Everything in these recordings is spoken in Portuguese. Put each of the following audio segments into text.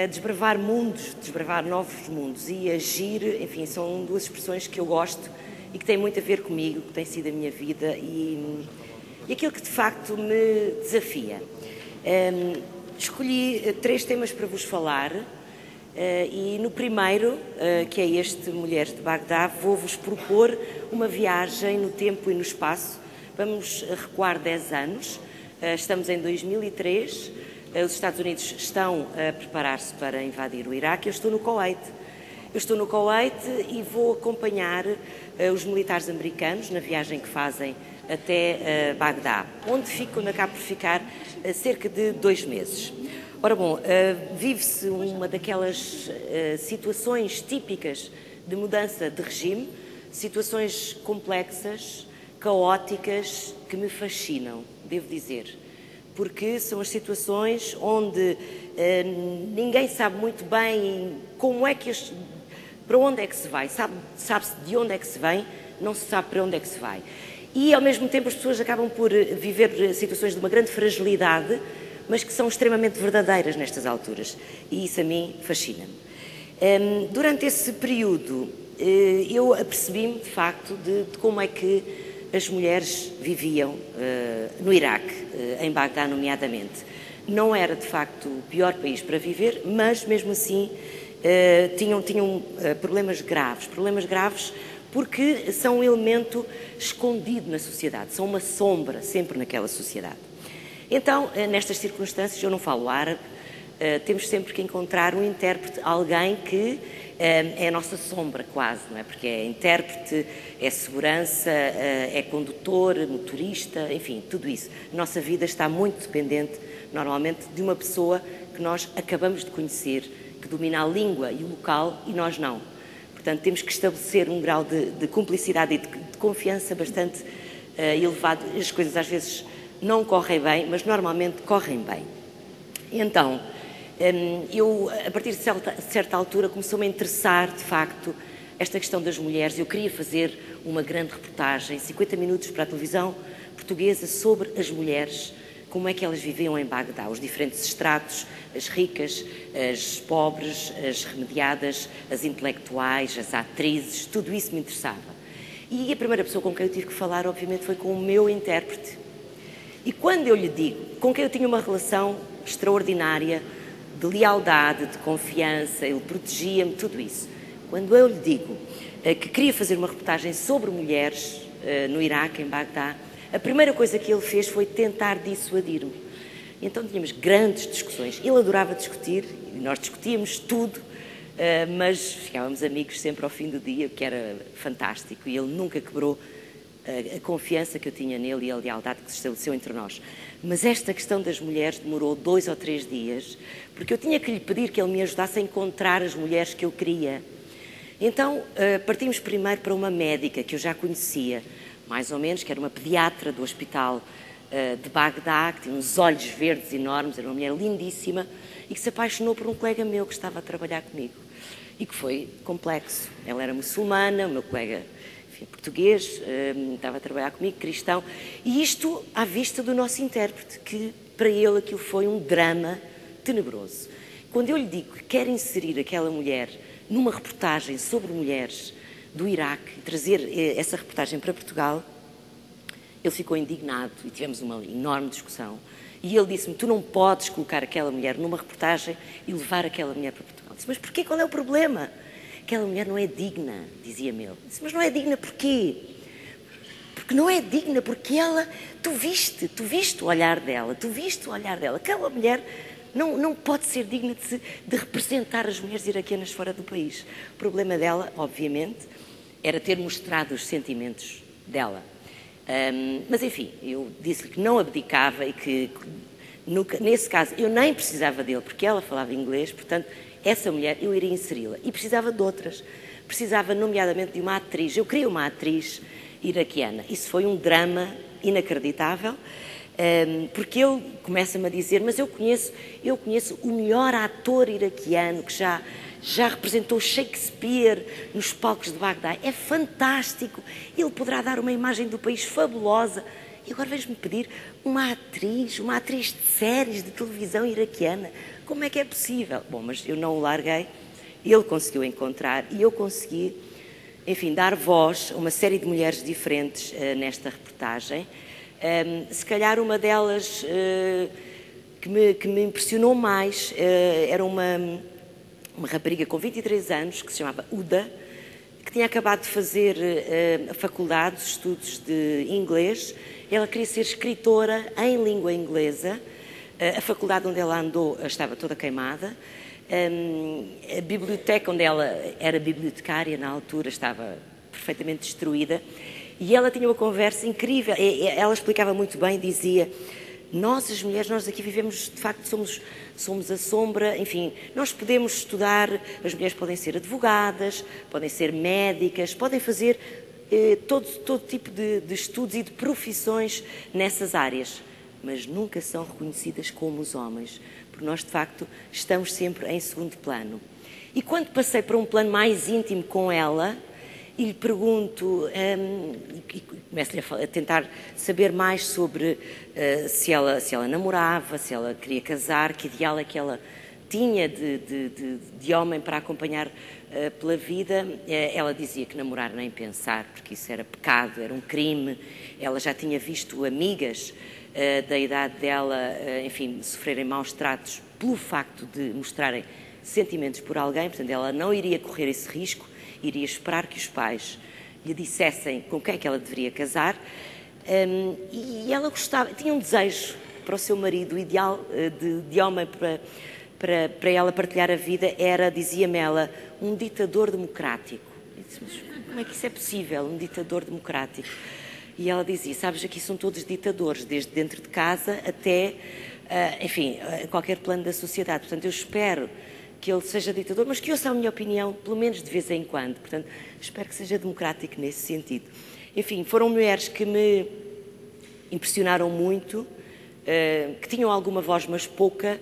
desbravar mundos, desbravar novos mundos e agir, enfim, são duas expressões que eu gosto e que têm muito a ver comigo, que tem sido a minha vida e aquilo que de facto me desafia. Escolhi 3 temas para vos falar e no primeiro, que é este Mulheres de Bagdá, vou-vos propor uma viagem no tempo e no espaço. Vamos recuar 10 anos, estamos em 2003, os Estados Unidos estão a preparar-se para invadir o Iraque, eu estou no Kuwait. Eu estou no Kuwait e vou acompanhar os militares americanos na viagem que fazem até Bagdá, onde acabo por ficar cerca de 2 meses. Ora bom, vive-se uma daquelas situações típicas de mudança de regime, situações complexas, caóticas, que me fascinam, devo dizer, porque são as situações onde ninguém sabe muito bem como é que para onde é que se vai, sabe-se de onde é que se vem, não se sabe para onde é que se vai. E, ao mesmo tempo, as pessoas acabam por viver situações de uma grande fragilidade, mas que são extremamente verdadeiras nestas alturas. E isso a mim fascina-me. Durante esse período, eu apercebi-me, de facto, de como é que as mulheres viviam no Iraque, em Bagdá, nomeadamente. Não era, de facto, o pior país para viver, mas, mesmo assim, tinham problemas graves porque são um elemento escondido na sociedade, são uma sombra sempre naquela sociedade. Então, nestas circunstâncias, eu não falo árabe, temos sempre que encontrar um intérprete, alguém que é a nossa sombra quase, não é? Porque é intérprete, é segurança, é condutor, motorista, enfim, tudo isso. A nossa vida está muito dependente, normalmente, de uma pessoa que nós acabamos de conhecer, que domina a língua e o local e nós não. Portanto, temos que estabelecer um grau de cumplicidade e de confiança bastante elevado. As coisas às vezes não correm bem, mas normalmente correm bem. Então, eu, a partir de certa altura, começou-me a interessar, de facto, esta questão das mulheres. Eu queria fazer uma grande reportagem, 50 minutos para a televisão portuguesa, sobre as mulheres, como é que elas viviam em Bagdá, os diferentes estratos, as ricas, as pobres, as remediadas, as intelectuais, as atrizes, tudo isso me interessava. E a primeira pessoa com quem eu tive que falar, obviamente, foi com o meu intérprete. E quando eu lhe digo, com quem eu tinha uma relação extraordinária, de lealdade, de confiança, ele protegia-me, tudo isso. Quando eu lhe digo que queria fazer uma reportagem sobre mulheres no Iraque, em Bagdá, a primeira coisa que ele fez foi tentar dissuadir-me. Então tínhamos grandes discussões. Ele adorava discutir, e nós discutíamos tudo, mas ficávamos amigos sempre ao fim do dia, o que era fantástico. E ele nunca quebrou a confiança que eu tinha nele e a lealdade que se estabeleceu entre nós. Mas esta questão das mulheres demorou 2 ou 3 dias, porque eu tinha que lhe pedir que ele me ajudasse a encontrar as mulheres que eu queria. Então partimos primeiro para uma médica que eu já conhecia, mais ou menos, que era uma pediatra do hospital de Bagdá, que tinha uns olhos verdes enormes, era uma mulher lindíssima, e que se apaixonou por um colega meu que estava a trabalhar comigo. E que foi complexo. Ela era muçulmana, o meu colega, enfim, português, estava a trabalhar comigo, cristão, e isto à vista do nosso intérprete, que para ele aquilo foi um drama tenebroso. Quando eu lhe digo que quero inserir aquela mulher numa reportagem sobre mulheres do Iraque e trazer essa reportagem para Portugal, ele ficou indignado e tivemos uma enorme discussão. E ele disse-me, tu não podes colocar aquela mulher numa reportagem e levar aquela mulher para Portugal. Eu disse, mas porquê? Qual é o problema? Aquela mulher não é digna, dizia-me ele. Eu disse, mas não é digna porquê? Porque não é digna porque ela, tu viste o olhar dela, Aquela mulher não pode ser digna de representar as mulheres iraquianas fora do país. O problema dela, obviamente, era ter mostrado os sentimentos dela. Mas, enfim, eu disse-lhe que não abdicava e que, nesse caso, eu nem precisava dele, porque ela falava inglês, portanto, essa mulher eu iria inseri-la. E precisava de outras. Precisava, nomeadamente, de uma atriz. Eu queria uma atriz iraquiana. Isso foi um drama inacreditável, porque ele começa-me a dizer, mas eu conheço o melhor ator iraquiano que já representou Shakespeare nos palcos de Bagdá. É fantástico. Ele poderá dar uma imagem do país fabulosa. E agora vens-me pedir uma atriz de séries de televisão iraquiana. Como é que é possível? Bom, mas eu não o larguei, ele conseguiu encontrar e eu consegui, enfim, dar voz a uma série de mulheres diferentes nesta reportagem. Se calhar uma delas que me impressionou mais era uma rapariga com 23 anos, que se chamava Uda, que tinha acabado de fazer a faculdade, os estudos de inglês. Ela queria ser escritora em língua inglesa. A faculdade onde ela andou estava toda queimada. A biblioteca onde ela era bibliotecária na altura estava perfeitamente destruída. E ela tinha uma conversa incrível. Ela explicava muito bem, dizia: nós, as mulheres, nós aqui vivemos, de facto, somos a sombra, enfim, nós podemos estudar, as mulheres podem ser advogadas, podem ser médicas, podem fazer todo tipo de estudos e de profissões nessas áreas, mas nunca são reconhecidas como os homens, porque nós, de facto, estamos sempre em segundo plano. E quando passei para um plano mais íntimo com ela, e lhe pergunto, e começo-lhe a tentar saber mais sobre se ela namorava, se ela queria casar, que ideal é que ela tinha de homem para acompanhar pela vida. Ela dizia que namorar nem pensar, porque isso era pecado, era um crime. Ela já tinha visto amigas da idade dela, enfim, sofrerem maus tratos pelo facto de mostrarem sentimentos por alguém, portanto ela não iria correr esse risco, iria esperar que os pais lhe dissessem com quem é que ela deveria casar. E ela gostava, tinha um desejo para o seu marido, o ideal de homem para ela partilhar a vida era, dizia-me ela, um ditador democrático. Eu disse: mas como é que isso é possível, um ditador democrático? E ela dizia: sabes, aqui são todos ditadores, desde dentro de casa até, enfim, qualquer plano da sociedade. Portanto, eu espero que ele seja ditador, mas que ouça a minha opinião, pelo menos de vez em quando. Portanto, espero que seja democrático nesse sentido. Enfim, foram mulheres que me impressionaram muito, que tinham alguma voz, mas pouca,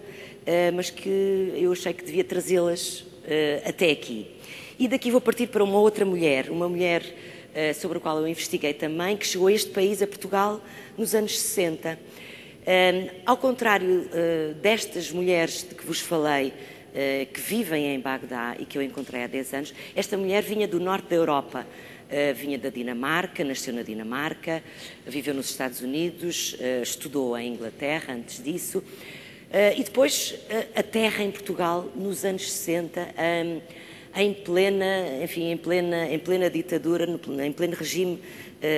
mas que eu achei que devia trazê-las até aqui. E daqui vou partir para uma outra mulher, uma mulher sobre a qual eu investiguei também, que chegou a este país, a Portugal, nos anos 60. Ao contrário destas mulheres de que vos falei, que vivem em Bagdá e que eu encontrei há 10 anos, esta mulher vinha do norte da Europa, vinha da Dinamarca, nasceu na Dinamarca, viveu nos Estados Unidos, estudou em Inglaterra antes disso, e depois a terra em Portugal nos anos 60, em plena ditadura, em pleno regime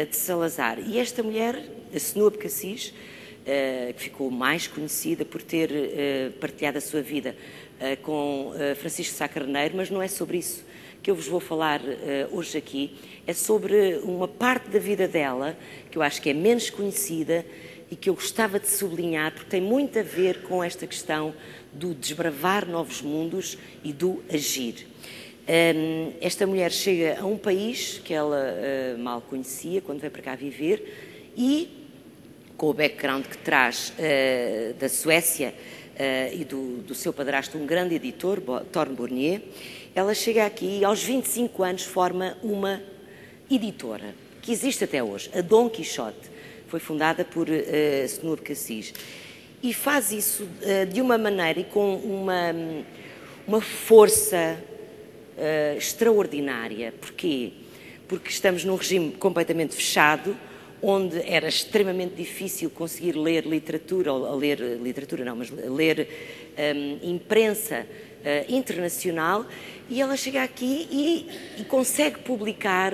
de Salazar. E esta mulher, a Senua Cassis, que ficou mais conhecida por ter partilhado a sua vida com Francisco Sá Carneiro, mas não é sobre isso que eu vos vou falar hoje aqui, é sobre uma parte da vida dela que eu acho que é menos conhecida e que eu gostava de sublinhar, porque tem muito a ver com esta questão do desbravar novos mundos e do agir. Esta mulher chega a um país que ela mal conhecia quando veio para cá viver e, com o background que traz da Suécia e do seu padrasto, um grande editor, Thorne Bournier, ela chega aqui e aos 25 anos forma uma editora, que existe até hoje, a Dom Quixote. Foi fundada por Senua Cassis. E faz isso de uma maneira e com uma força extraordinária. Porquê? Porque estamos num regime completamente fechado, onde era extremamente difícil conseguir ler literatura, ou ler literatura não, mas ler imprensa internacional, e ela chega aqui e consegue publicar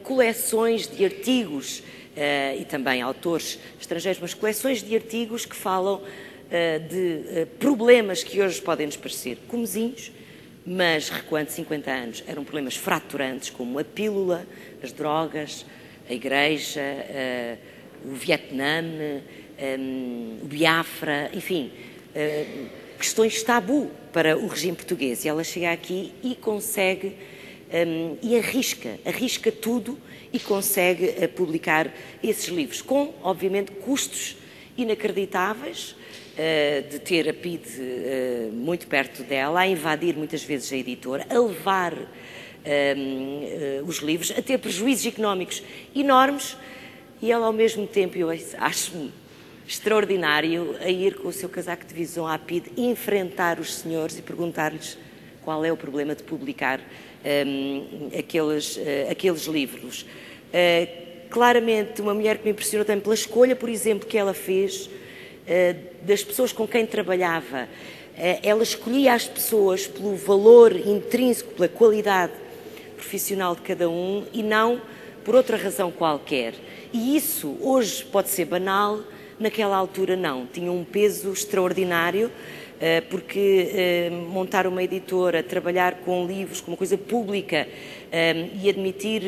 coleções de artigos e também autores estrangeiros, mas coleções de artigos que falam de problemas que hoje podem nos parecer comezinhos, mas recuando 50 anos eram problemas fraturantes, como a pílula, as drogas, a Igreja, o Vietnã, o Biafra, enfim, questões tabu para o regime português. E ela chega aqui e consegue, e arrisca tudo e consegue publicar esses livros, com, obviamente, custos inacreditáveis, de ter a PIDE muito perto dela, a invadir muitas vezes a editora, a levar os livros, a ter prejuízos económicos enormes, e ela ao mesmo tempo, eu acho extraordinário, a ir com o seu casaco de visão à PIDE enfrentar os senhores e perguntar-lhes qual é o problema de publicar aqueles livros. Claramente, uma mulher que me impressionou também pela escolha, por exemplo, que ela fez das pessoas com quem trabalhava. Ela escolhia as pessoas pelo valor intrínseco, pela qualidade profissional de cada um e não por outra razão qualquer. E isso hoje pode ser banal, naquela altura não. Tinha um peso extraordinário, porque montar uma editora, trabalhar com livros, com uma coisa pública e admitir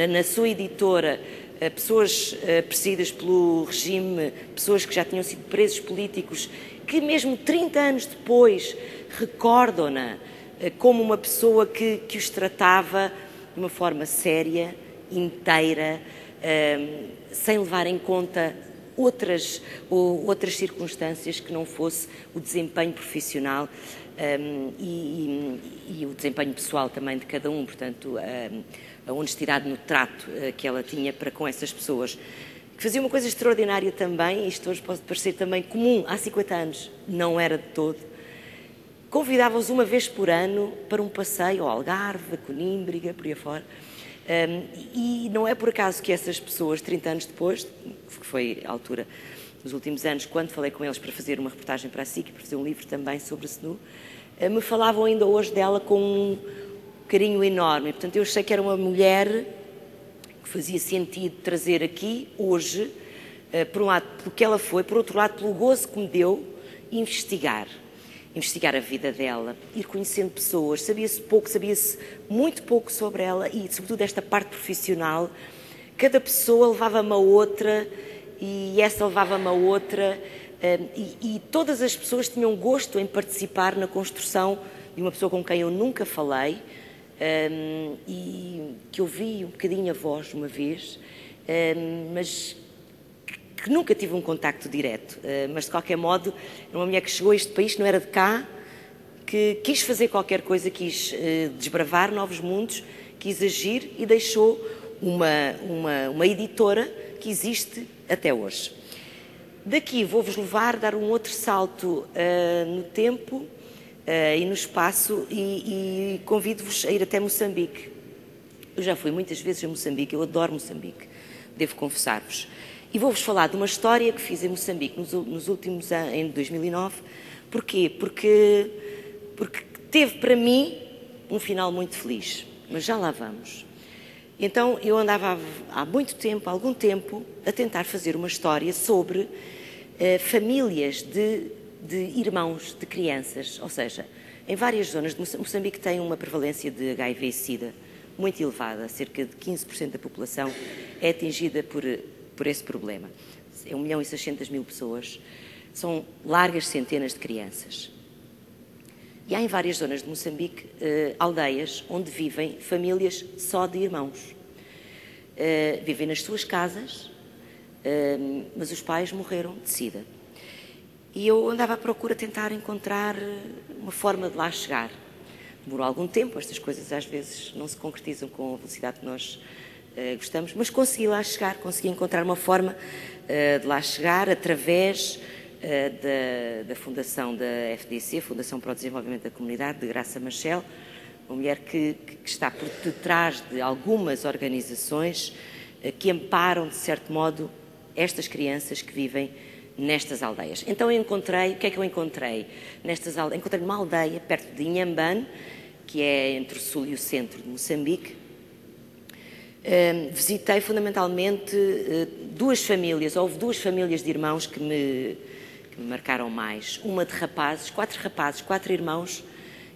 na sua editora pessoas perseguidas pelo regime, pessoas que já tinham sido presos políticos, que mesmo 30 anos depois recordam-na como uma pessoa que os tratava de uma forma séria, inteira, sem levar em conta outras circunstâncias que não fosse o desempenho profissional e o desempenho pessoal também de cada um, portanto, a honestidade no trato que ela tinha para com essas pessoas. Que fazia uma coisa extraordinária também, isto hoje pode parecer também comum, há 50 anos, não era de todo. Convidava-os uma vez por ano para um passeio ao Algarve, a Conímbriga, por aí afora. E não é por acaso que essas pessoas, 30 anos depois, que foi a altura dos últimos anos, quando falei com eles para fazer uma reportagem para a SIC, para fazer um livro também sobre a SNU, me falavam ainda hoje dela com um carinho enorme. Portanto, eu achei que era uma mulher que fazia sentido trazer aqui, hoje, por um lado, pelo que ela foi, por outro lado, pelo gozo que me deu investigar a vida dela, ir conhecendo pessoas, sabia-se pouco, sabia-se muito pouco sobre ela e, sobretudo, esta parte profissional. Cada pessoa levava-me a outra e essa levava-me a outra e todas as pessoas tinham gosto em participar na construção de uma pessoa com quem eu nunca falei e que ouvi um bocadinho a voz uma vez, mas que nunca tive um contacto direto, mas de qualquer modo era uma mulher que chegou a este país, que não era de cá, que quis fazer qualquer coisa, quis desbravar novos mundos, quis agir e deixou uma editora que existe até hoje. Daqui vou-vos levar, dar um outro salto no tempo e no espaço e convido-vos a ir até Moçambique. Eu já fui muitas vezes a Moçambique, eu adoro Moçambique, devo confessar-vos. E vou-vos falar de uma história que fiz em Moçambique nos últimos anos, em 2009. Porquê? Porque teve para mim um final muito feliz, mas já lá vamos. Então eu andava há algum tempo, a tentar fazer uma história sobre famílias de irmãos, de crianças, ou seja, em várias zonas de Moçambique tem uma prevalência de HIV e SIDA muito elevada, cerca de 15% da população é atingida por esse problema. É 1.600.000 pessoas, são largas centenas de crianças. E há em várias zonas de Moçambique aldeias onde vivem famílias só de irmãos. Vivem nas suas casas, mas os pais morreram de SIDA. E eu andava à procura, tentar encontrar uma forma de lá chegar. Demorou algum tempo, estas coisas às vezes não se concretizam com a velocidade que nós gostamos, mas consegui lá chegar, consegui encontrar uma forma de lá chegar através da fundação da FDC, Fundação para o Desenvolvimento da Comunidade, de Graça Machel, uma mulher que está por detrás de algumas organizações que amparam, de certo modo, estas crianças que vivem nestas aldeias. Então eu encontrei, o que é que eu encontrei nestas aldeias? Encontrei uma aldeia perto de Inhambane, que é entre o sul e o centro de Moçambique. Visitei fundamentalmente houve duas famílias de irmãos que me marcaram mais. Uma de rapazes, 4 irmãos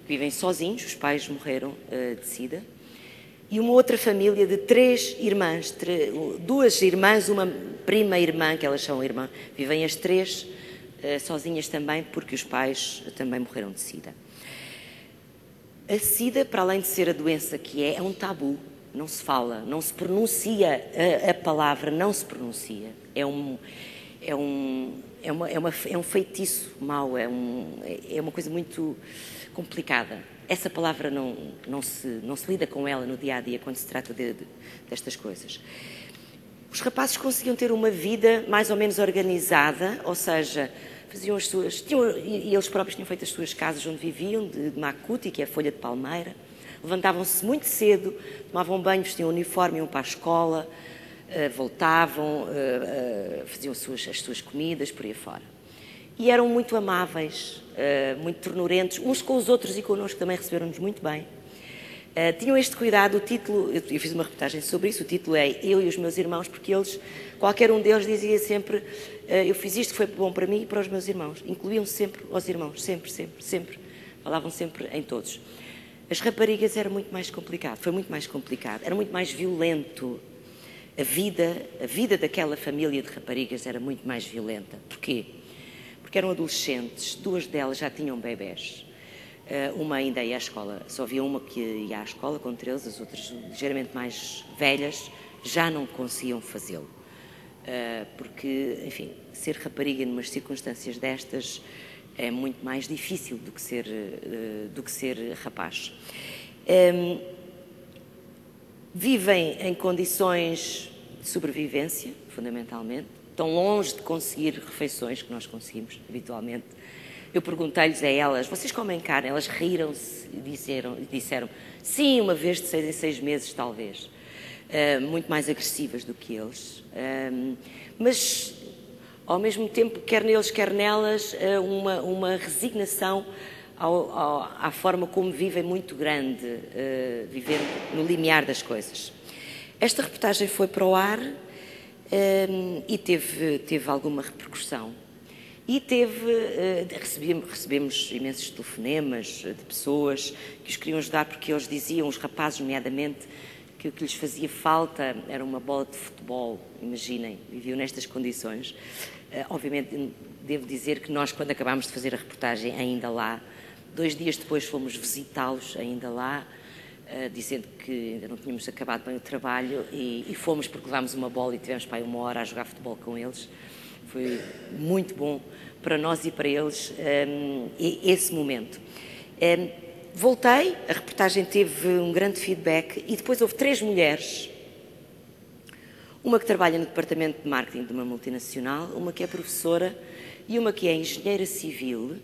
que vivem sozinhos, os pais morreram de SIDA. E uma outra família de 3 irmãs, 2 irmãs, uma prima irmã, que elas são irmãs, vivem as 3 sozinhas também, porque os pais também morreram de SIDA. A SIDA, para além de ser a doença que é um tabu, não se fala, não se pronuncia a palavra, não se pronuncia. É um feitiço mau, é uma coisa muito complicada. essa palavra não se lida com ela no dia-a-dia quando se trata destas coisas. Os rapazes conseguiam ter uma vida mais ou menos organizada, ou seja, faziam as suas... e eles próprios tinham feito as suas casas onde viviam, de macuti, que é a folha de palmeira. Levantavam-se muito cedo, tomavam banho, vestiam o uniforme, iam para a escola, voltavam, faziam as suas comidas, por aí fora. E eram muito amáveis, muito ternurentos, uns com os outros e connosco também receberam-nos muito bem. Tinham este cuidado, o título, eu fiz uma reportagem sobre isso, o título é Eu e os Meus Irmãos, porque qualquer um deles dizia sempre, eu fiz isto que foi bom para mim e para os meus irmãos. Incluíam sempre os irmãos, sempre, sempre, sempre. Falavam sempre em todos. As raparigas era muito mais complicado, foi muito mais complicado, era muito mais violento. A vida daquela família de raparigas era muito mais violenta. Porquê? Porque eram adolescentes, 2 delas já tinham bebés. Uma ainda ia à escola, só havia uma que ia à escola com 13, as outras ligeiramente mais velhas já não conseguiam fazê-lo. Porque, enfim, ser rapariga numas circunstâncias destas é muito mais difícil do que ser rapaz. Vivem em condições de sobrevivência, fundamentalmente, estão longe de conseguir refeições que nós conseguimos habitualmente. Eu perguntei-lhes a elas, vocês comem carne? Elas riram-se e disseram, sim, uma vez de 6 em 6 meses, talvez. Muito mais agressivas do que eles. Mas, ao mesmo tempo, quer neles, quer nelas, uma resignação à forma como vivem muito grande, vivendo no limiar das coisas. Esta reportagem foi para o ar e teve alguma repercussão. E recebemos imensos telefonemas de pessoas que os queriam ajudar porque eles diziam, os rapazes nomeadamente, que o que lhes fazia falta era uma bola de futebol, imaginem, viviam nestas condições. Obviamente, devo dizer que nós, quando acabámos de fazer a reportagem ainda lá, 2 dias depois fomos visitá-los ainda lá, dizendo que ainda não tínhamos acabado bem o trabalho e fomos porque levámos uma bola e tivemos para aí 1 hora a jogar futebol com eles. Foi muito bom para nós e para eles esse momento. Voltei, a reportagem teve um grande feedback e depois houve 3 mulheres, uma que trabalha no departamento de marketing de uma multinacional, uma que é professora e uma que é engenheira civil,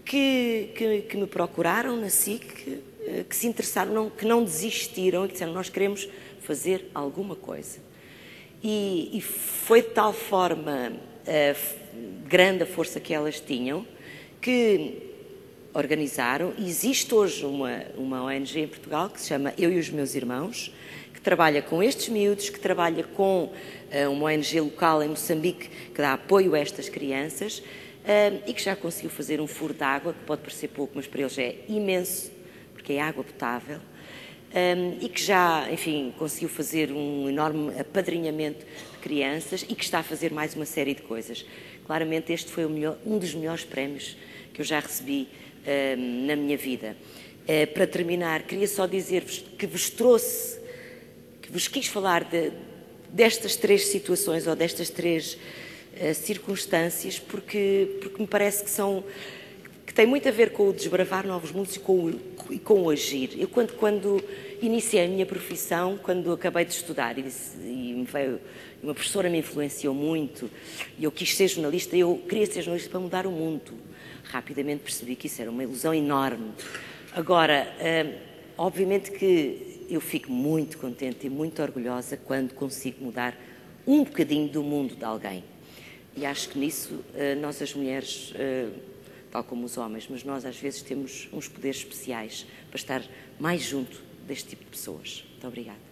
que me procuraram na SIC, que se interessaram, que não desistiram e que disseram, nós queremos fazer alguma coisa. E foi de tal forma grande a força que elas tinham que organizaram. Existe hoje uma ONG em Portugal que se chama Eu e os Meus Irmãos, que trabalha com estes miúdos, que trabalha com uma ONG local em Moçambique que dá apoio a estas crianças e que já conseguiu fazer um furo de água, que pode parecer pouco, mas para eles é imenso, porque é água potável. E que já, enfim, conseguiu fazer um enorme apadrinhamento de crianças e que está a fazer mais uma série de coisas. Claramente este foi um dos melhores prémios que eu já recebi na minha vida. Para terminar, queria só dizer-vos que vos quis falar destas 3 situações ou destas 3 circunstâncias porque me parece que tem muito a ver com o desbravar novos mundos e com o agir. Eu, quando iniciei a minha profissão, quando acabei de estudar uma professora me influenciou muito e eu quis ser jornalista, eu queria ser jornalista para mudar o mundo. Rapidamente percebi que isso era uma ilusão enorme. Agora, obviamente que eu fico muito contente e muito orgulhosa quando consigo mudar um bocadinho do mundo de alguém. E acho que nisso nós as mulheres, tal como os homens, mas nós às vezes temos uns poderes especiais para estar mais junto deste tipo de pessoas. Muito obrigada.